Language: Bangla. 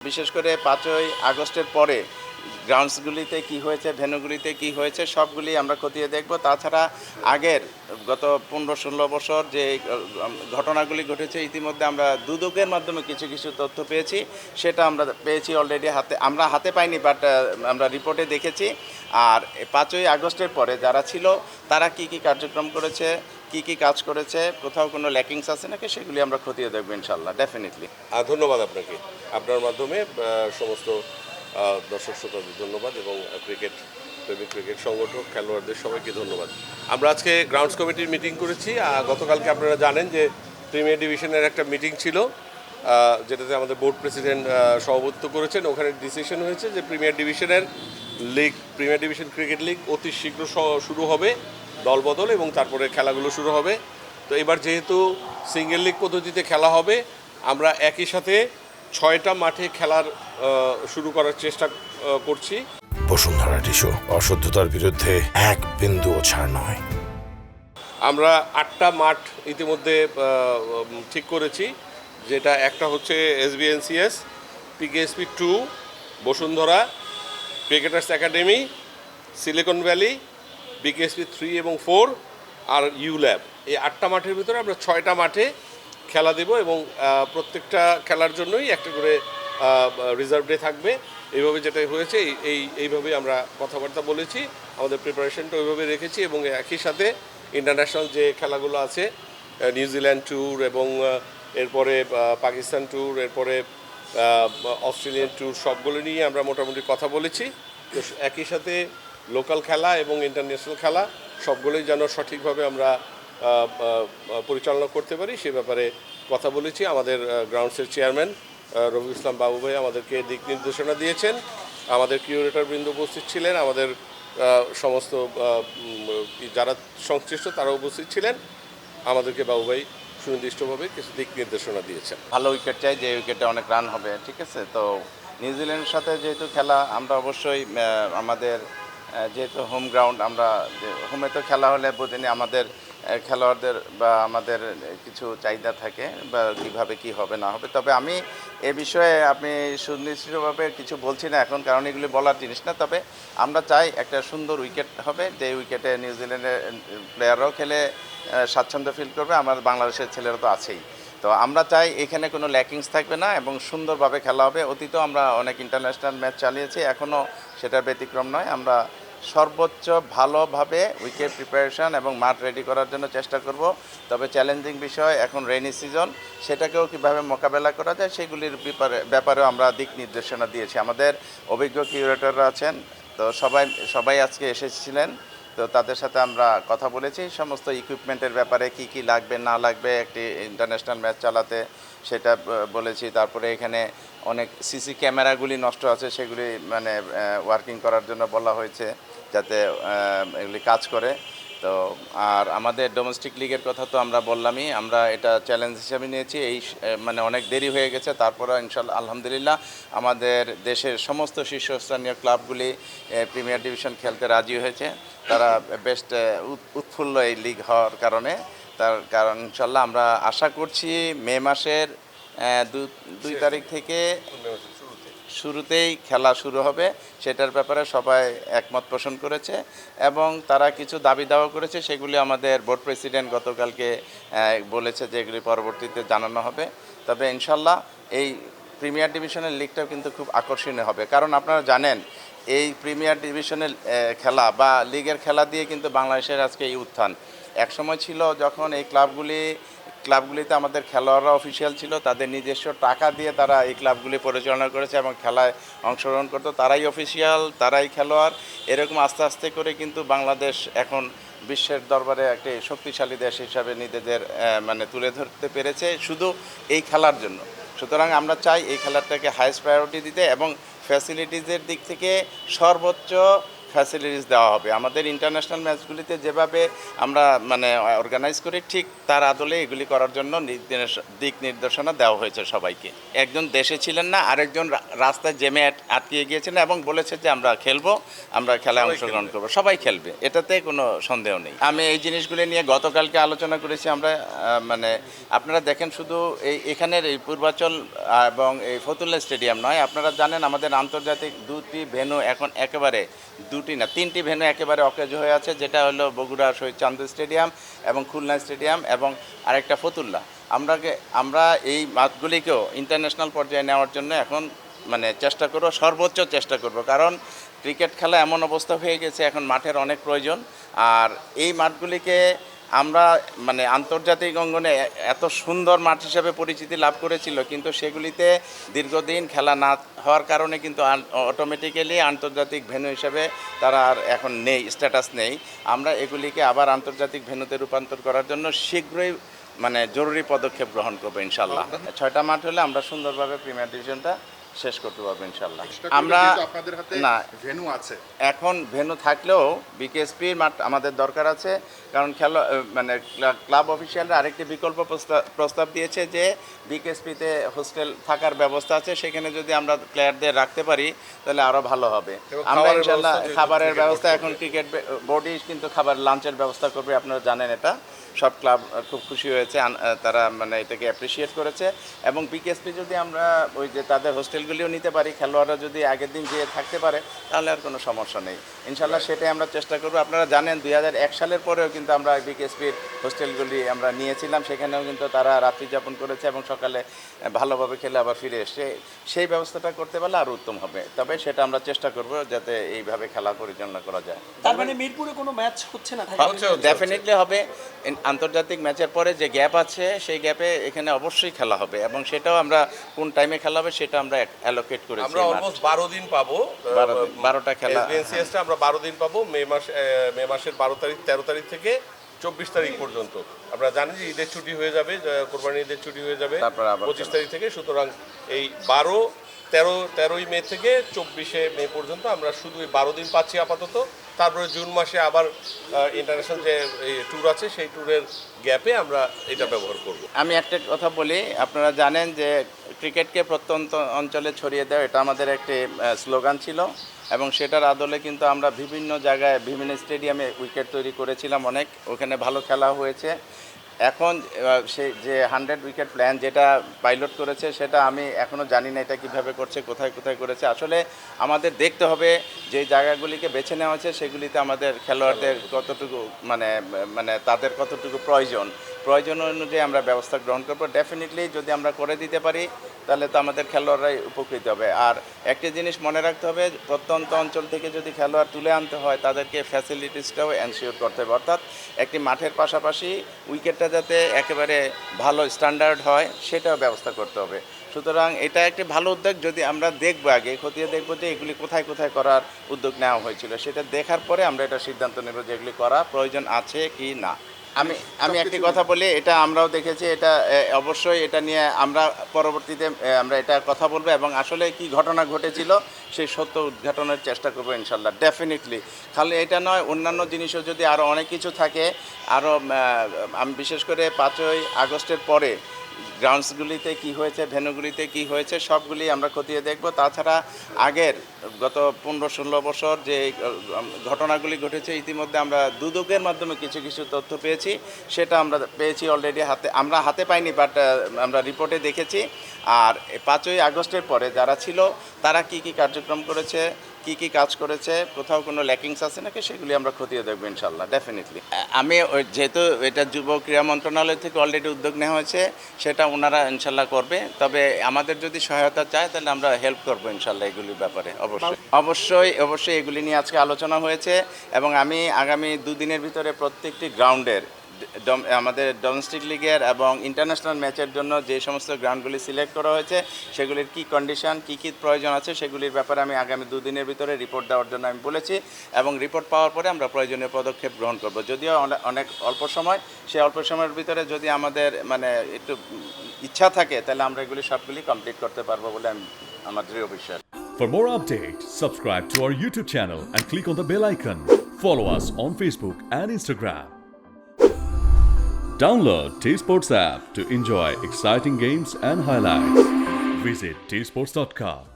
বিশেষ করে ৫ই আগস্টের পরে গ্রাউন্ডসগুলিতে কি হয়েছে, ভেন্যুগুলিতে কি হয়েছে সবগুলি আমরা খতিয়ে দেখব। তাছাড়া আগের গত ১৫-১৬ বছর যে ঘটনাগুলি ঘটেছে ইতিমধ্যে আমরা দুদকের মাধ্যমে কিছু কিছু তথ্য পেয়েছি, সেটা আমরা পেয়েছি অলরেডি হাতে, আমরা হাতে পাইনি বাট আমরা রিপোর্টে দেখেছি। আর ৫ই আগস্টের পরে যারা ছিল তারা কি কি কার্যক্রম করেছে, কি কি কাজ করেছে, কোথাও কোনো ল্যাকিংস আছে নাকি সেগুলি আমরা খতিয়ে দেখবো ইনশাল্লাহ, ডেফিনেটলি। ধন্যবাদ আপনাকে। আপনার মাধ্যমে সমস্ত দর্শক শ্রোতাদের ধন্যবাদ এবং প্রেমিক ক্রিকেট সংগঠক খেলোয়াড়দের সবাইকে ধন্যবাদ। আমরা আজকে গ্রাউন্ডস কমিটির মিটিং করেছি। গতকালকে আপনারা জানেন যে প্রিমিয়ার ডিভিশনের একটা মিটিং ছিল, যেটাতে আমাদের বোর্ড প্রেসিডেন্ট সভাপতিত্ব করেছেন। ওখানে ডিসিশন হয়েছে যে প্রিমিয়ার ডিভিশন ক্রিকেট লিগ অতি শীঘ্র শুরু হবে, দলবদল এবং তারপরে খেলাগুলো শুরু হবে। তো এবার যেহেতু সিঙ্গেল লিগ পদ্ধতিতে খেলা হবে, আমরা একই সাথে 6টা মাঠে খেলার শুরু করার চেষ্টা করছি। বসুন্ধরা টিস্যু, অশুদ্ধতার বিরুদ্ধে এক বিন্দুও ছাড় নয়। আমরা 8টা মাঠ ইতিমধ্যে ঠিক করেছি, যেটা একটা হচ্ছে SBNCS, PKSP 2, Bashundhara, Cricketers Academy, Silicon Valley, BKSP 3 এবং 4 আর ইউল্যাব। এই 8টা মাঠের ভিতরে আমরা 6টা মাঠে খেলা দেব এবং প্রত্যেকটা খেলার জন্যই একটা করে রিজার্ভ ডে থাকবে। এইভাবে যেটা হয়েছে এইভাবে আমরা কথাবার্তা বলেছি, আমাদের প্রিপারেশনটা ওইভাবে রেখেছি এবং একই সাথে ইন্টারন্যাশনাল যে খেলাগুলো আছে, নিউজিল্যান্ড ট্যুর এবং এরপরে পাকিস্তান ট্যুর, এরপরে অস্ট্রেলিয়ান ট্যুর, সবগুলো নিয়ে আমরা মোটামুটি কথা বলেছি। তো একই সাথে লোকাল খেলা এবং ইন্টারন্যাশনাল খেলা সবগুলোই যেন সঠিকভাবে আমরা পরিচালনা করতে পারি সে ব্যাপারে কথা বলেছি। আমাদের গ্রাউন্ডসের চেয়ারম্যান রফিকুল ইসলাম বাবু ভাই আমাদেরকে দিক নির্দেশনা দিয়েছেন, আমাদের কিউরেটর বৃন্দ উপস্থিত ছিলেন, আমাদের সমস্ত যারা সংশ্লিষ্ট তারা উপস্থিত ছিলেন। আমাদেরকে বাবু ভাই সুনির্দিষ্টভাবে কিছু দিক নির্দেশনা দিয়েছেন। ভালো উইকেট চাই, যে উইকেটে অনেক রান হবে, ঠিক আছে। তো নিউজিল্যান্ডের সাথে যেহেতু খেলা, আমরা অবশ্যই আমাদের যেহেতু হোম গ্রাউন্ড, আমরা হোমে তো খেলা হলে বুঝিনি আমাদের খেলোয়াড়দের বা আমাদের কিছু চাহিদা থাকে বা কীভাবে কি হবে না হবে। তবে আমি এ বিষয়ে আপনি সুনিশ্চিতভাবে কিছু বলছি না এখন, কারণ এগুলি বলার জিনিস না। তবে আমরা চাই একটা সুন্দর উইকেট হবে, যে উইকেটে নিউজিল্যান্ডের প্লেয়াররাও খেলে স্বাচ্ছন্দ্য ফিল করবে, আমার বাংলাদেশের ছেলেরা তো আছেই। তো আমরা চাই এখানে কোনো ল্যাকিংস থাকবে না এবং সুন্দরভাবে খেলা হবে। অতীতেও আমরা অনেক ইন্টারন্যাশনাল ম্যাচ চালিয়েছি, এখনও সেটা ব্যতিক্রম নয়। আমরা সর্বোচ্চ ভালোভাবে উইকেট প্রিপারেশন এবং মাঠ রেডি করার জন্য চেষ্টা করব। তবে চ্যালেঞ্জিং বিষয় এখন রেইনি সিজন, সেটাকেও কীভাবে মোকাবেলা করা যায় সেগুলির ব্যাপারেও আমরা দিক নির্দেশনা দিয়েছি। আমাদের অভিজ্ঞ কিউরেটররা আছেন, তো সবাই আজকে এসেছিলেন। তো তাদের সাথে আমরা কথা বলেছি সমস্ত ইকুইপমেন্টের ব্যাপারে, কি কি লাগবে না লাগবে একটি ইন্টারন্যাশনাল ম্যাচ চালাতে, সেটা বলেছি। তারপরে এখানে অনেক সিসি ক্যামেরাগুলি নষ্ট আছে, সেগুলি মানে ওয়ার্কিং করার জন্য বলা হয়েছে, যাতে এগুলি কাজ করে। তো আর আমাদের ডোমেস্টিক লিগের কথা তো আমরা বললামই, আমরা এটা চ্যালেঞ্জ হিসেবে নিয়েছি। মানে অনেক দেরি হয়ে গেছে, তারপরে ইনশাল্লাহ আলহামদুলিল্লাহ আমাদের দেশের সমস্ত শীর্ষস্থানীয় ক্লাবগুলি প্রিমিয়ার ডিভিশন খেলতে রাজি হয়েছে। তারা বেশ উৎফুল্ল এই লিগ হওয়ার কারণে। তার কারণ ইনশাল্লাহ আমরা আশা করছি মে মাসের 2 তারিখ থেকে শুরুতেই খেলা শুরু হবে, সেটার ব্যাপারে সবাই একমত পোষণ করেছে এবং তারা কিছু দাবি দাওয়া করেছে, সেগুলি আমাদের বোর্ড প্রেসিডেন্ট গতকালকে বলেছে যে এগুলি পরবর্তীতে জানানো হবে। তবে ইনশাল্লাহ এই প্রিমিয়ার ডিভিশনের লিগটাও কিন্তু খুব আকর্ষণীয় হবে, কারণ আপনারা জানেন এই প্রিমিয়ার ডিভিশনের খেলা বা লিগের খেলা দিয়ে কিন্তু বাংলাদেশের আজকে এই উত্থান। একসময় ছিল যখন এই ক্লাবগুলিতে আমাদের খেলোয়াড়রা অফিসিয়াল ছিল, তাদের নিজস্ব টাকা দিয়ে তারা এই ক্লাবগুলি পরিচালনা করেছে এবং খেলায় অংশগ্রহণ করতো, তারাই অফিসিয়াল, তারাই খেলোয়াড়। এরকম আস্তে আস্তে করে কিন্তু বাংলাদেশ এখন বিশ্বের দরবারে একটি শক্তিশালী দেশ হিসাবে নিজেদের মানে তুলে ধরতে পেরেছে শুধু এই খেলার জন্য। সুতরাং আমরা চাই এই খেলাটাকে হাইয়েস্ট প্রায়োরিটি দিতে এবং ফ্যাসিলিটিসের দিক থেকে সর্বোচ্চ ফ্যাসিলিটিস দেওয়া হবে। আমাদের ইন্টারন্যাশনাল ম্যাচগুলিতে যেভাবে আমরা মানে অর্গানাইজ করি ঠিক তার আদলে এগুলি করার জন্য দিক নির্দেশনা দেওয়া হয়েছে সবাইকে। একজন দেশে ছিলেন না, আরেকজন রাস্তায় জেমে আটকিয়ে গিয়েছেন এবং বলেছে যে আমরা খেলবো, আমরা খেলায় অংশগ্রহণ করবো, সবাই খেলবে, এটাতে কোনো সন্দেহ নেই। আমি এই জিনিসগুলি নিয়ে গতকালকে আলোচনা করেছি আমরা, মানে আপনারা দেখেন শুধু এখানের এই পূর্বাচল এবং এই ফতুল্লা স্টেডিয়াম নয়, আপনারা জানেন আমাদের আন্তর্জাতিক দুটি ভেন্যু এখন একেবারে, দুটি না 3টি ভেন্যু একেবারে অকেজ হয়ে আছে, যেটা হলো বগুড়া শহীদ চান্দু স্টেডিয়াম এবং খুলনা স্টেডিয়াম এবং আরেকটা ফতুল্লা। আমরা এই মাঠগুলিকেও ইন্টারন্যাশনাল পর্যায়ে নেওয়ার জন্য এখন মানে চেষ্টা করব, সর্বোচ্চ চেষ্টা করব, কারণ ক্রিকেট খেলা এমন অবস্থা হয়ে গেছে এখন মাঠের অনেক প্রয়োজন। আর এই মাঠগুলিকে আমরা মানে আন্তর্জাতিক অঙ্গনে এত সুন্দর মাঠ হিসেবে পরিচিতি লাভ করেছিল, কিন্তু সেগুলিতে দীর্ঘদিন খেলা না হওয়ার কারণে কিন্তু অটোমেটিক্যালি আন্তর্জাতিক ভেন্যু হিসেবে তারা আর এখন নেই, স্ট্যাটাস নেই। আমরা এগুলিকে আবার আন্তর্জাতিক ভেন্যুতে রূপান্তর করার জন্য শীঘ্রই মানে জরুরি পদক্ষেপ গ্রহণ করবো ইনশাল্লাহ। 6টা মাঠ হলে আমরা সুন্দরভাবে প্রিমিয়ার ডিভিশনটা শেষ করতে পারবো ইনশাল্লাহ। আমরা না ভেন্যু আছে, এখন ভেন্যু থাকলেও বিকেএসপির মাঠ আমাদের দরকার আছে, কারণ খেলা মানে ক্লাব অফিসিয়ালরা আরেকটি বিকল্প প্রস্তাব দিয়েছে যে বিকেএসপিতে হোস্টেল থাকার ব্যবস্থা আছে, সেখানে যদি আমরা প্লেয়ারদের রাখতে পারি তাহলে আরও ভালো হবে। আমরা ইনশাল্লাহ খাবারের ব্যবস্থা এখন ক্রিকেট বোর্ডই কিন্তু খাবার লাঞ্চের ব্যবস্থা করবে, আপনারা জানেন এটা। সব ক্লাব খুব খুশি হয়েছে, তারা মানে এটাকে অ্যাপ্রিসিয়েট করেছে। এবং বিকেএসপি যদি আমরা ওই যে তাদের হোস্টেলগুলিও নিতে পারি, খেলোয়াড়রা যদি আগের দিন যেয়ে থাকতে পারে তাহলে আর কোনো সমস্যা নেই ইনশাল্লাহ, সেটাই আমরা চেষ্টা করব। আপনারা জানেন 2001 সালের পরেও কিন্তু আমরা বিকেএসপির হোস্টেলগুলি আমরা নিয়েছিলাম, সেখানেও কিন্তু তারা রাত্রি যাপন করেছে এবং সকালে ভালোভাবে খেলে আবার ফিরে এসে, সেই ব্যবস্থাটা করতে পারলে আরও উত্তম হবে। তবে সেটা আমরা চেষ্টা করব যাতে এইভাবে খেলা পরিচালনা করা যায়। তার মানে মিরপুরে কোনো ম্যাচ হচ্ছে না? ডেফিনেটলি হবে। আন্তর্জাতিক ম্যাচের পরে যে গ্যাপ আছে সেই গ্যাপে এখানে অবশ্যই খেলা হবে, এবং সেটাও আমরা কোন টাইমে খেলা হবে সেটা আমরা অ্যালোকেট করেছি। আমরা অলমোস্ট 12 দিন পাবো, 12টা খেলা এসবিএনসিএসটা আমরা 12 দিন পাবো, মে মাসের 12 তারিখ 13 তারিখ থেকে 24 তারিখ পর্যন্ত। আমরা জানি যে ঈদের ছুটি হয়ে যাবে, কোরবানি ঈদের ছুটি হয়ে যাবে 25 তারিখ থেকে, সুতরাং এই 13ই মে থেকে 24শে মে পর্যন্ত আমরা শুধু এই 12 দিন পাচ্ছি আপাতত। তারপরে জুন মাসে আবার ইন্টারন্যাশনাল যে ট্যুর আছে সেই ট্যুরের গ্যাপে আমরা এটা ব্যবহার করব। আমি একটা কথা বলি, আপনারা জানেন যে ক্রিকেটকে প্রত্যন্ত অঞ্চলে ছড়িয়ে দেওয়া এটা আমাদের একটি স্লোগান ছিল, এবং সেটার আদলে কিন্তু আমরা বিভিন্ন জায়গায় বিভিন্ন স্টেডিয়ামে উইকেট তৈরি করেছিলাম, অনেক ওখানে ভালো খেলা হয়েছে। এখন সেই যে 100 উইকেট প্ল্যান যেটা পাইলট করেছে সেটা আমি এখনও জানি না এটা কীভাবে করছে, কোথায় কোথায় করেছে। আসলে আমাদের দেখতে হবে যে জায়গাগুলিকে বেছে নেওয়া হয়েছে সেগুলিতে আমাদের খেলোয়াড়দের কতটুকু মানে তাদের কতটুকু প্রয়োজন অনুযায়ী আমরা ব্যবস্থা গ্রহণ করবো। ডেফিনেটলি যদি আমরা করে দিতে পারি তাহলে তো আমাদের খেলোয়াড়রাই উপকৃত হবে। আর একটি জিনিস মনে রাখতে হবে, প্রত্যন্ত অঞ্চল থেকে যদি খেলোয়াড় তুলে আনতে হয় তাদেরকে ফ্যাসিলিটিসটাও এনশিওর করতে হবে, অর্থাৎ একটি মাঠের পাশাপাশি উইকেটটা যাতে একেবারে ভালো স্ট্যান্ডার্ড হয় সেটাও ব্যবস্থা করতে হবে। সুতরাং এটা একটি ভালো উদ্যোগ, যদি আমরা দেখবো আগে খতিয়ে দেখবো যে এগুলি কোথায় কোথায় করার উদ্যোগ নেওয়া হয়েছিল, সেটা দেখার পরে আমরা এটা সিদ্ধান্ত নেব যে এগুলি করা প্রয়োজন আছে কি না। আমি একটি কথা বলি, এটা আমরাও দেখেছি, এটা অবশ্যই এটা নিয়ে আমরা পরবর্তীতে আমরা এটা কথা বলবো এবং আসলে কি ঘটনা ঘটেছিল সেই সত্য উদ্ঘাটনের চেষ্টা করবো ইনশাল্লাহ। ডেফিনেটলি খালি এটা নয়, অন্যান্য জিনিসও যদি আরও অনেক কিছু থাকে, আরও আমি বিশেষ করে 5ই আগস্টের পরে গ্রাউন্ডসগুলিতে কি হয়েছে, ভেন্যুগুলিতে কি হয়েছে সবগুলি আমরা খতিয়ে দেখব। তাছাড়া আগের গত 15-16 বছর যে ঘটনাগুলি ঘটেছে ইতিমধ্যে আমরা দুদকের মাধ্যমে কিছু কিছু তথ্য পেয়েছি, সেটা আমরা পেয়েছি অলরেডি আমরা হাতে পাইনি, বাট আমরা রিপোর্টে দেখেছি। আর 5ই আগস্টের পরে যারা ছিল তারা কি কি কার্যক্রম করেছে, কি কি কাজ করেছে, কোথাও কোনো ল্যাকিংস আছে নাকি সেগুলি আমরা খতিয়ে দেখবো ইনশাল্লাহ। ডেফিনেটলি আমি যেহেতু এটা যুব ক্রীড়া মন্ত্রণালয় থেকে অলরেডি উদ্যোগ নেওয়া হয়েছে সেটা ওনারা ইনশাল্লাহ করবে, তবে আমাদের যদি সহায়তা চায় তাহলে আমরা হেল্প করবো ইনশাল্লাহ এগুলির ব্যাপারে। অবশ্যই এগুলি নিয়ে আজকে আলোচনা হয়েছে, এবং আমি আগামী 2 দিনের ভিতরে প্রত্যেকটি গ্রাউন্ডের আমাদের ডোমেস্টিক লিগের এবং ইন্টারন্যাশনাল ম্যাচের জন্য যে সমস্ত গ্রাউন্ডগুলি সিলেক্ট করা হয়েছে সেগুলির কি কন্ডিশন, কি কি প্রয়োজন আছে সেগুলির ব্যাপারে আমি আগামী 2 দিনের ভিতরে রিপোর্ট দেওয়ার জন্য আমি বলেছি, এবং রিপোর্ট পাওয়ার পরে আমরা প্রয়োজনীয় পদক্ষেপ গ্রহণ করব। যদিও অনেক অল্প সময়, সেই অল্প সময়ের ভিতরে যদি আমাদের মানে একটু ইচ্ছা থাকে তাহলে আমরা এগুলি সবগুলি কমপ্লিট করতে পারবো বলে আমার দৃঢ় বিশ্বাস। For more updates, subscribe to our YouTube channel and click on the bell icon. Follow us on Facebook and Instagram. Download T Sports app to enjoy exciting games and highlights. Visit tsports.com.